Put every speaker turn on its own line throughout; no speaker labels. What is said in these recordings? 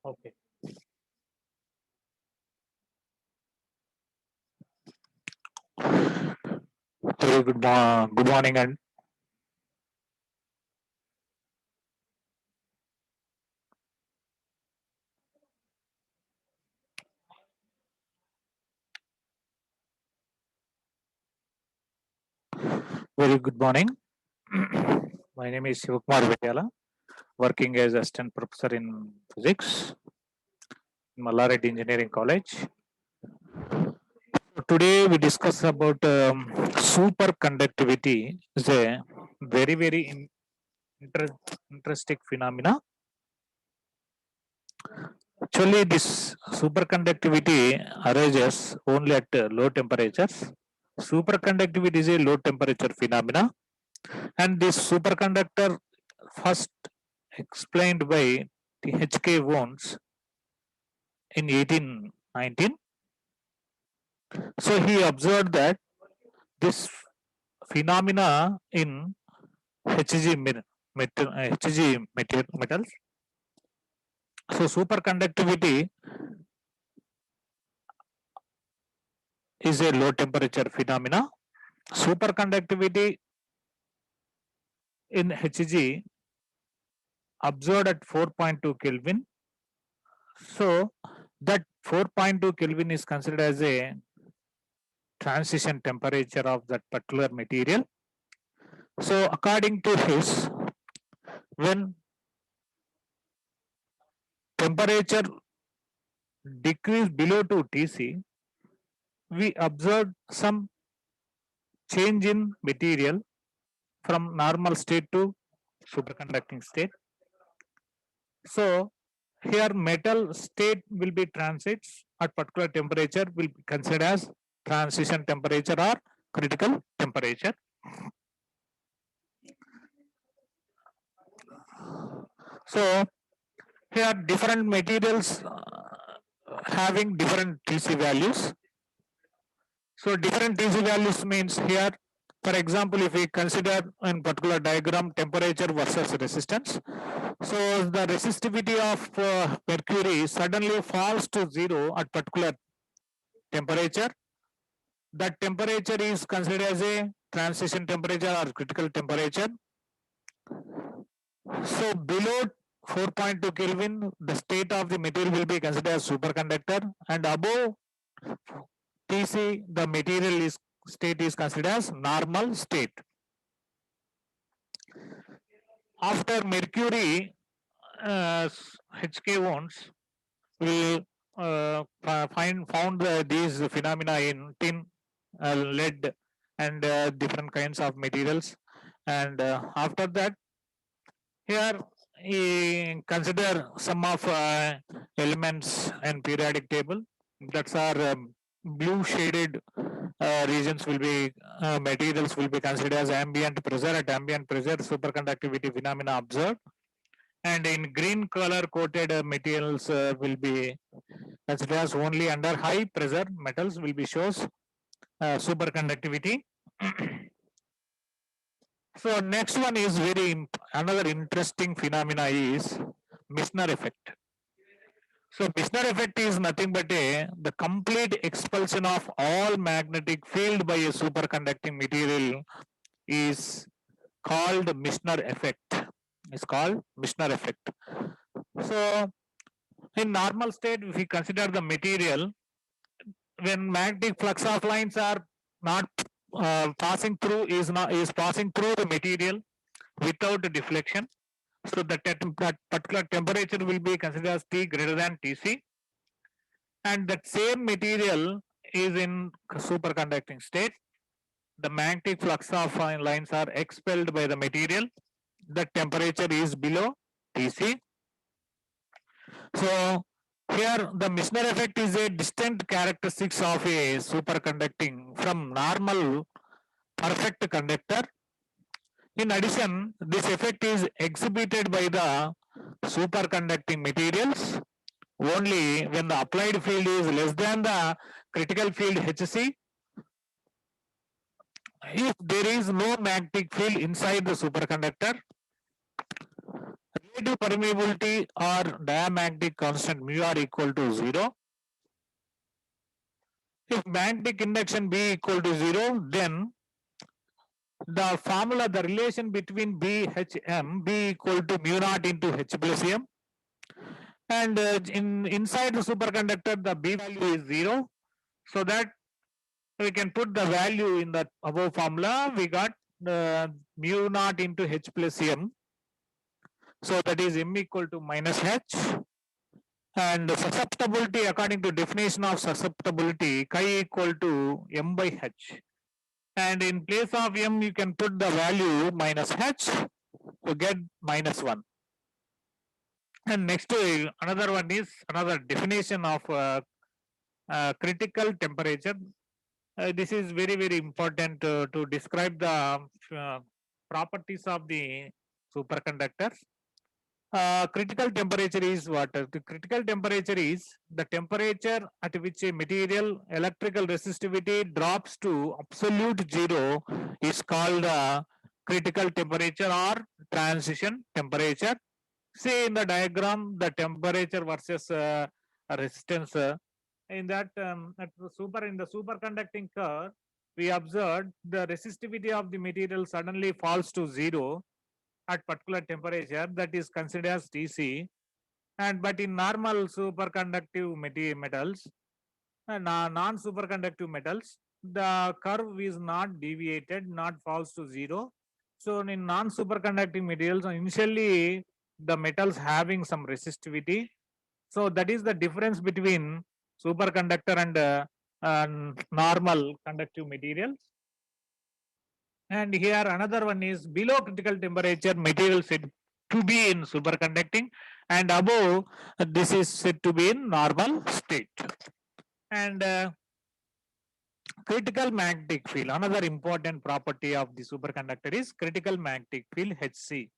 Okay. Very good morning and very good morning. My name is Shivakumar Vidyala, working as assistant professor in physics in Mallareddy Engineering College. Today we discuss about superconductivity. Is a very interesting phenomena. Actually, this superconductivity arises only at low temperatures. Superconductivity is a low temperature phenomena, and this superconductor first explained by H.K. Wounds in 1819. So he observed that this phenomena in Hg metals. So superconductivity is a low temperature phenomena. Superconductivity in Hg observed at 4.2 Kelvin. So that 4.2 Kelvin is considered as a transition temperature of that particular material. So according to his, when temperature decrease below to Tc, we observed some change in material from normal state to superconducting state. So here metal state will be transits at particular temperature will be considered as transition temperature or critical temperature. So here different materials having different Tc values. So different Tc values means here, for example, if we consider in particular diagram temperature versus resistance. So the resistivity of mercury suddenly falls to zero at particular temperature. That temperature is considered as a transition temperature or critical temperature. So below 4.2 Kelvin, the state of the material will be considered as superconductor, and above Tc, the material is state is considered as normal state. After mercury, H.K. Wounds will found these phenomena in tin, lead, and different kinds of materials. And after that, here he consider some of elements and periodic table. That's our blue shaded regions will be materials will be considered as ambient pressure. At ambient pressure, superconductivity phenomena observed, and in green color coated materials will be considered as only under high pressure metals will be shows superconductivity. So next one is another interesting phenomena is Misner effect. So Misner effect is nothing but the complete expulsion of all magnetic field by a superconducting material is called Misner effect. It's called Misner effect. So in normal state, if we consider the material, when magnetic flux of lines are not passing through is passing through the material without deflection. So that particular temperature will be considered as T greater than Tc, and that same material is in superconducting state. The magnetic flux of lines are expelled by the material. The temperature is below Tc. So here the Misner effect is a distinct characteristics of a superconducting from normal perfect conductor. In addition, this effect is exhibited by the superconducting materials only when the applied field is less than the critical field Hc. If there is no magnetic field inside the superconductor, relative permeability or diamagnetic constant mu are equal to 0. If magnetic induction B equal to 0, then the formula, the relation between BHM, B equal to mu naught into H plus M. And inside the superconductor, the B value is 0. So that we can put the value in the above formula. We got mu naught into H plus M. So that is M equal to minus H. And susceptibility, according to definition of susceptibility, chi equal to M by H. And in place of M, you can put the value minus H to get minus 1. And next, another one is another definition of critical temperature. This is very, very important to describe the properties of the superconductors. Critical temperature is what? The critical temperature is the temperature at which a material electrical resistivity drops to absolute 0 is called critical temperature or transition temperature. See in the diagram the temperature versus resistance. In that in the superconducting curve, we observed the resistivity of the material suddenly falls to 0 at particular temperature, that is considered as TC. And but in normal superconductive metals and non-superconductive metals, the curve is not deviated, not falls to 0. So in non-superconducting materials, initially the metals having some resistivity. So that is the difference between superconductor and normal conductive materials. And here another one is below critical temperature material said to be in superconducting, and above this is said to be in normal state. And critical magnetic field, another important property of the superconductor is critical magnetic field HC.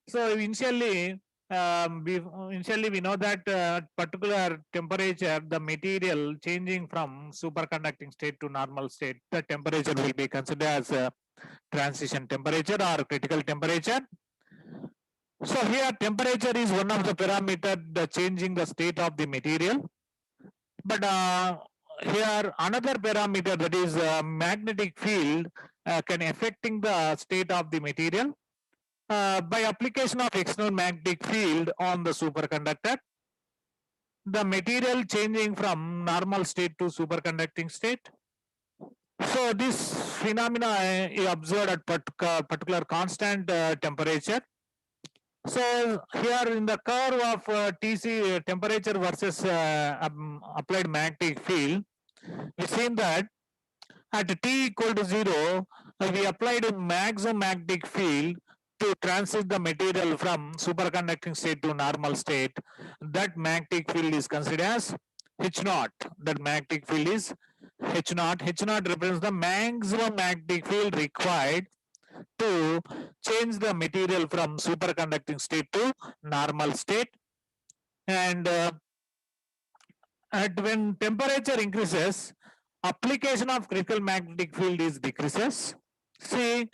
So initially we know that at particular temperature the material changing from superconducting state to normal state, the temperature will be considered as transition temperature or critical temperature. So here temperature is one of the parameter the changing the state of the material. But here another parameter, that is magnetic field, can affecting the state of the material by application of external magnetic field on the superconductor. The material changing from normal state to superconducting state. So this phenomena is observed at particular constant temperature. So here in the curve of TC temperature versus applied magnetic field, we seen that at T equal to 0, we applied a maximum magnetic field to transit the material from superconducting state to normal state. That magnetic field is considered as H naught. That magnetic field is H naught. H naught represents the maximum magnetic field required to change the material from superconducting state to normal state. And when temperature increases, application of critical magnetic field is decreases. See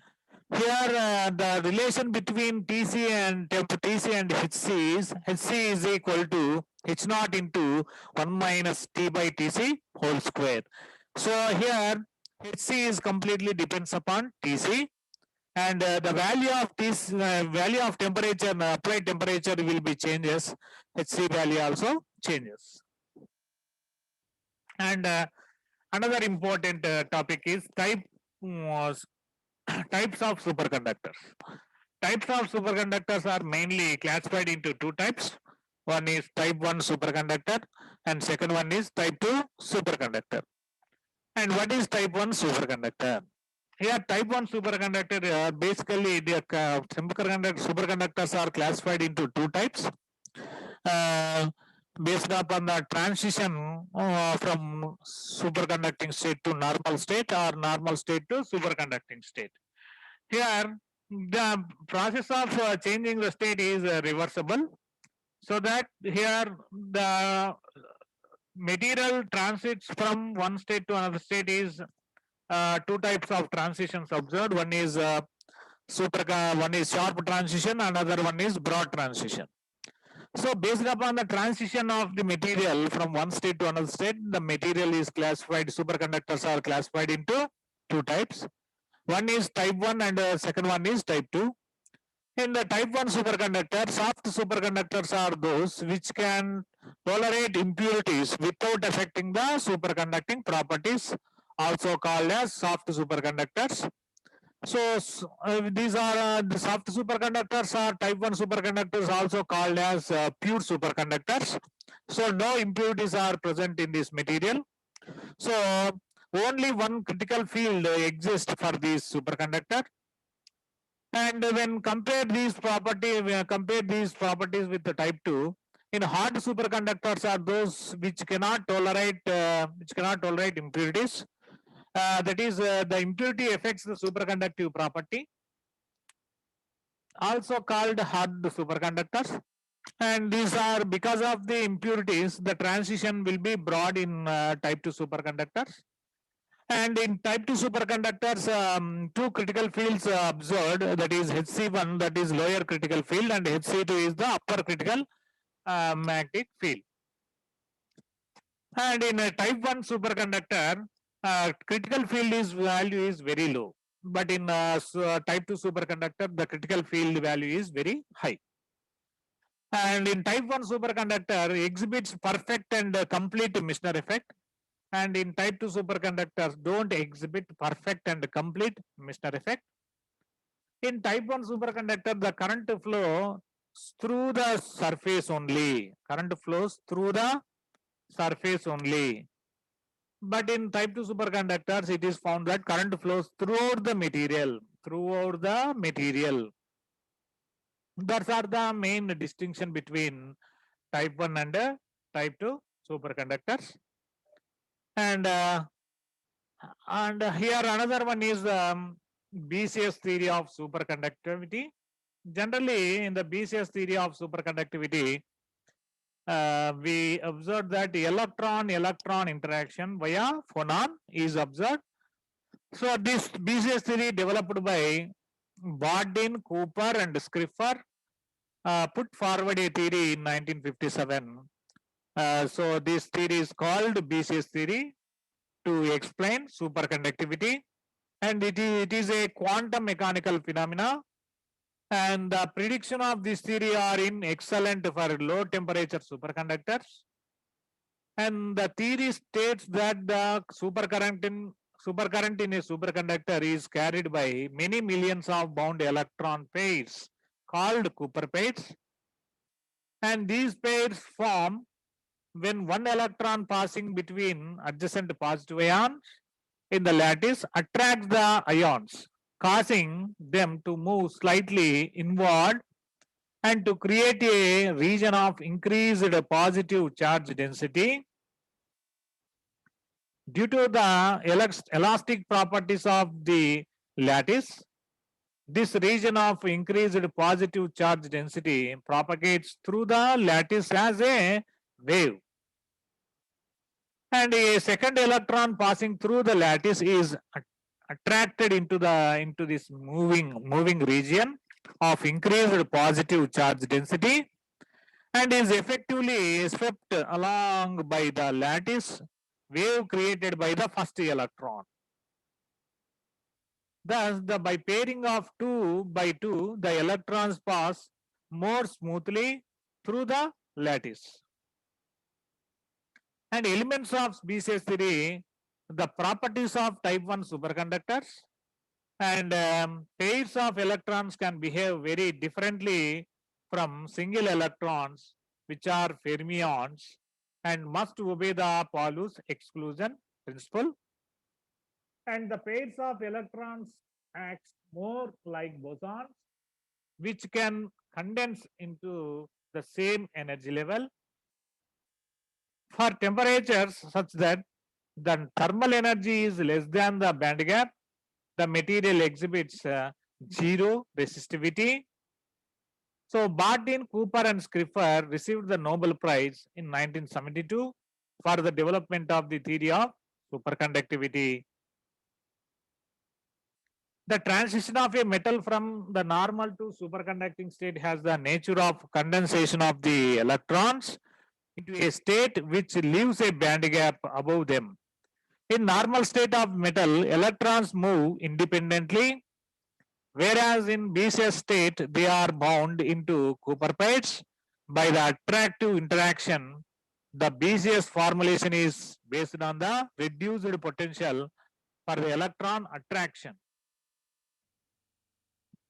here the relation between TC and HC is equal to H naught into 1 minus T by TC whole square. So here HC is completely depends upon TC, and the value of this value of temperature, applied temperature will be changes. HC value also changes. And another important topic is types of superconductors. Types of superconductors are mainly classified into two types. One is type 1 superconductor and second one is type 2 superconductor. And what is type 1 superconductor? Here type 1 superconductor, basically the superconductors are classified into two types. Based upon the transition from superconducting state to normal state or normal state to superconducting state. Here the process of changing the state is reversible, so that here the material transits from one state to another state is two types of transitions observed. One is one is sharp transition, another one is broad transition. So based upon the transition of the material from one state to another state, the material is classified, superconductors are classified into two types. One is type 1 and second one is type 2. In the type 1 superconductor, soft superconductors are those which can tolerate impurities without affecting the superconducting properties, also called as soft superconductors. So these are the soft superconductors are type 1 superconductors, also called as pure superconductors. So no impurities are present in this material. So only one critical field exists for this superconductor. And when compare these properties with the type 2, in hard superconductors are those which cannot tolerate impurities. That is, the impurity affects the superconductive property, also called hard superconductors. And these are, because of the impurities, the transition will be broad in type 2 superconductors. And in type 2 superconductors, two critical fields observed, that is Hc1, that is lower critical field, and Hc2 is the upper critical magnetic field. And in a type 1 superconductor, critical field value is very low. But in type 2 superconductor, the critical field value is very high. And in type 1 superconductor exhibits perfect and complete Misner effect. And in type 2 superconductors don't exhibit perfect and complete Misner effect. In type 1 superconductor, the current flows through the surface only. Current flows through the surface only. But in type 2 superconductors, it is found that current flows throughout the material. Those are the main distinction between type 1 and type 2 superconductors. And here another one is BCS theory of superconductivity. Generally, in the BCS theory of superconductivity, we observed that electron-electron interaction via phonon is observed. So this BCS theory developed by Bardeen, Cooper, and Scriffer put forward a theory in 1957. So this theory is called BCS theory to explain superconductivity, and it is a quantum mechanical phenomena. And the prediction of this theory are in excellent for low temperature superconductors. And the theory states that the supercurrent in a superconductor is carried by many millions of bound electron pairs called Cooper pairs. And these pairs form when one electron passing between adjacent positive ions in the lattice attracts the ions, causing them to move slightly inward and to create a region of increased positive charge density. Due to the elastic properties of the lattice, this region of increased positive charge density propagates through the lattice as a wave. And a second electron passing through the lattice is attracted into this moving region of increased positive charge density and is effectively swept along by the lattice wave created by the first electron. Thus, by pairing of 2 by 2, the electrons pass more smoothly through the lattice. And elements of BCS theory, the properties of type 1 superconductors, and pairs of electrons can behave very differently from single electrons, which are fermions, and must obey the Paulus exclusion principle. And the pairs of electrons act more like bosons, which can condense into the same energy level for temperatures such that the thermal energy is less than the band gap. The material exhibits zero resistivity. So Bardeen, Cooper, and Scriffer received the Nobel Prize in 1972 for the development of the theory of superconductivity. The transition of a metal from the normal to superconducting state has the nature of condensation of the electrons into a state which leaves a band gap above them. In normal state of metal, electrons move independently, whereas in BCS state, they are bound into Cooper plates by the attractive interaction. The BCS formulation is based on the reduced potential for the electron attraction.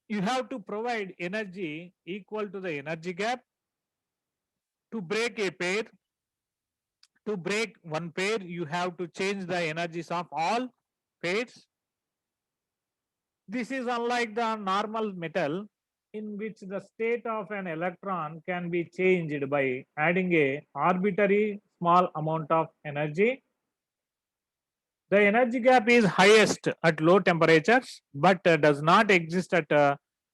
You have to provide energy equal to the energy gap to break a pair. To break one pair, you have to change the energies of all pairs. This is unlike the normal metal in which the state of an electron can be changed by adding a arbitrary small amount of energy. The energy gap is highest at low temperatures, but does not exist at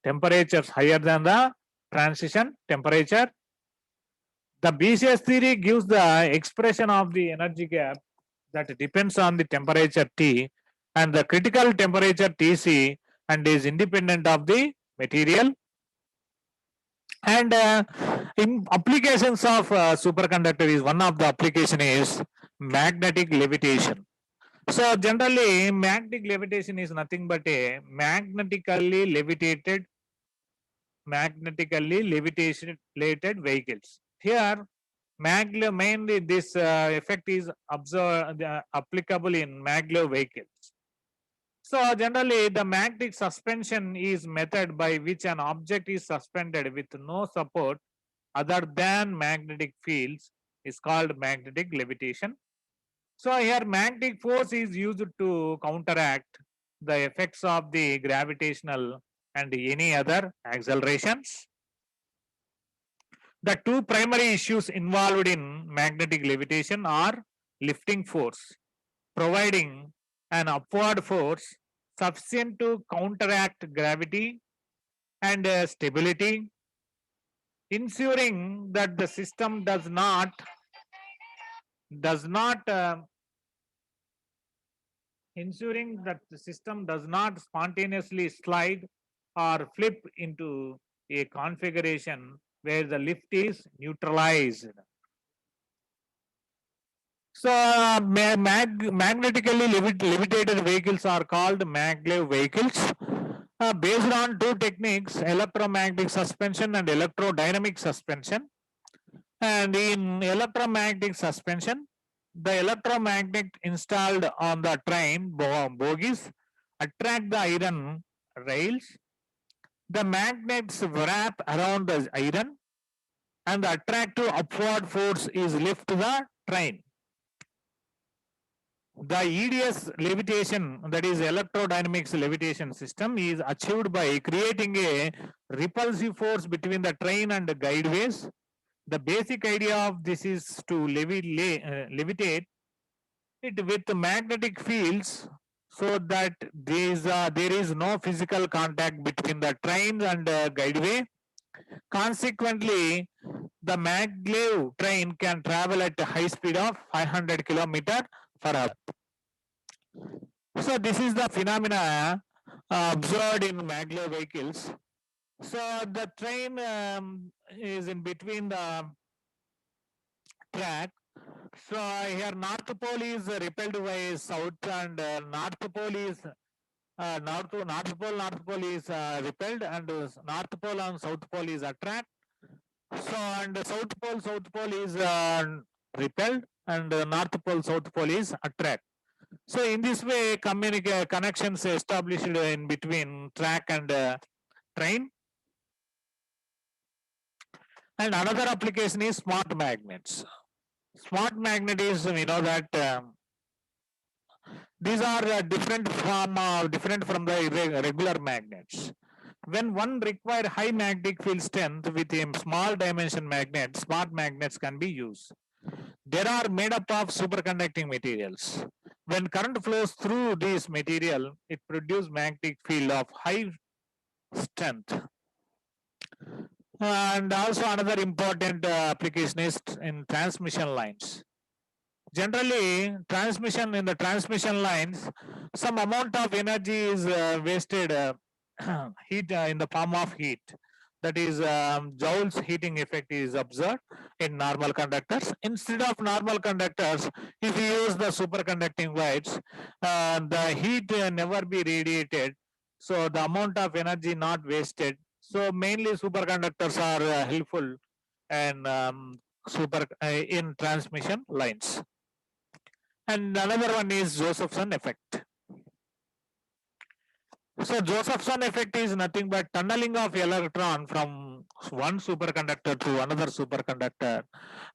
temperatures higher than the transition temperature. The BCS theory gives the expression of the energy gap that depends on the temperature T and the critical temperature Tc and is independent of the material. And in applications of superconductor is one of the application is magnetic levitation. So generally magnetic levitation is nothing but a magnetically levitated vehicles. Here mainly this effect is observed applicable in maglev vehicles. So generally the magnetic suspension is method by which an object is suspended with no support other than magnetic fields is called magnetic levitation. So here magnetic force is used to counteract the effects of the gravitational and any other accelerations. The two primary issues involved in magnetic levitation are lifting force, providing an upward force sufficient to counteract gravity, and stability, ensuring that the system does not spontaneously slide or flip into a configuration where the lift is neutralized. So magnetically levitated vehicles are called maglev vehicles. Based on two techniques, electromagnetic suspension and electrodynamic suspension. And in electromagnetic suspension, the electromagnet installed on the train bogies attract the iron rails. The magnets wrap around the iron and the attractive upward force is lift the train. The EDS levitation, that is electrodynamics levitation system, is achieved by creating a repulsive force between the train and the guideways. The basic idea of this is to levitate it with magnetic fields so that there is no physical contact between the train and guideway. Consequently, the maglev train can travel at a high speed of 500 km per hour. So this is the phenomena observed in maglev vehicles. So the train is in between the track. So here North Pole is repelled by South and North Pole is North Pole is repelled and North Pole and South Pole is attract. So and South Pole is repelled and South Pole is attract. So in this way, connections established in between track and train. And another application is smart magnets. Smart magnet is, we know that these are different from the regular magnets. When one require high magnetic field strength with a small dimension magnet, smart magnets can be used. They are made up of superconducting materials. When current flows through this material, it produces magnetic field of high strength. And also another important application is in transmission lines. generally transmission in the transmission lines, some amount of energy is wasted, heat in the form of heat. That is Joule's heating effect is observed in normal conductors. Instead of normal conductors, if you use the superconducting wires, the heat never be radiated. So the amount of energy not wasted. So mainly superconductors are helpful and in transmission lines. And another one is Josephson effect. So Josephson effect is nothing but tunneling of electron from one superconductor to another superconductor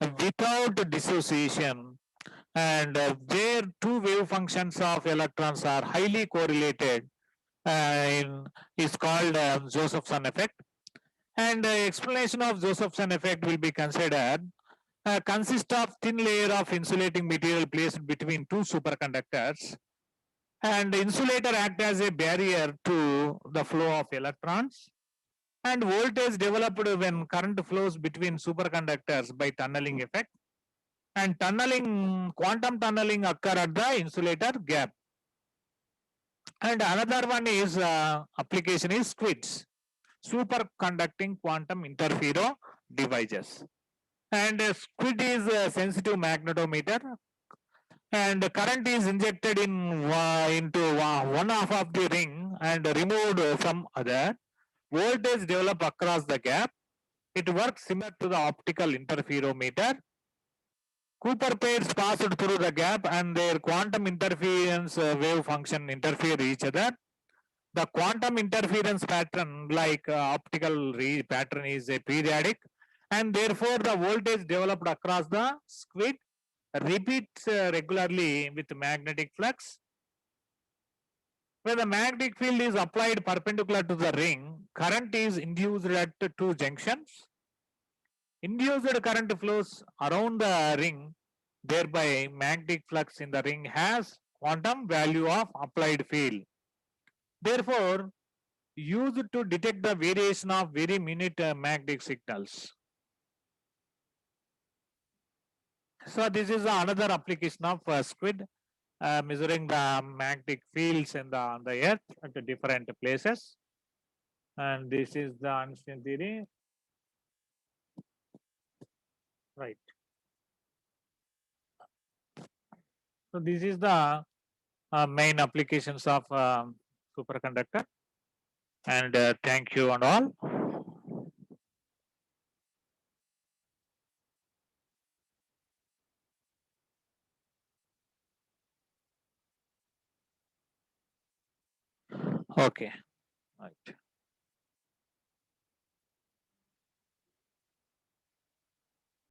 without dissociation, and where two wave functions of electrons are highly correlated is called Josephson effect. And explanation of Josephson effect will be considered consists of thin layer of insulating material placed between two superconductors, and the insulator act as a barrier to the flow of electrons, and voltage developed when current flows between superconductors by tunneling effect, and quantum tunneling occur at the insulator gap. And another one is application is SQUIDs, superconducting quantum interfero devices. And SQUID is a sensitive magnetometer, and the current is injected into one half of the ring and removed from other. Voltage develop across the gap. It works similar to the optical interferometer. Cooper pairs passed through the gap and their quantum interference wave function interfere each other. The quantum interference pattern, like optical pattern, is a periodic, and therefore the voltage developed across the SQUID repeats regularly with magnetic flux. When the magnetic field is applied perpendicular to the ring, current is induced at two junctions. Induced current flows around the ring, thereby magnetic flux in the ring has quantum value of applied field. Therefore, used to detect the variation of very minute magnetic signals. So this is another application of SQUID, measuring the magnetic fields on the earth at the different places. And this is the Einstein theory. Right. So this is the main applications of superconductor. And thank you and all. Okay. Right.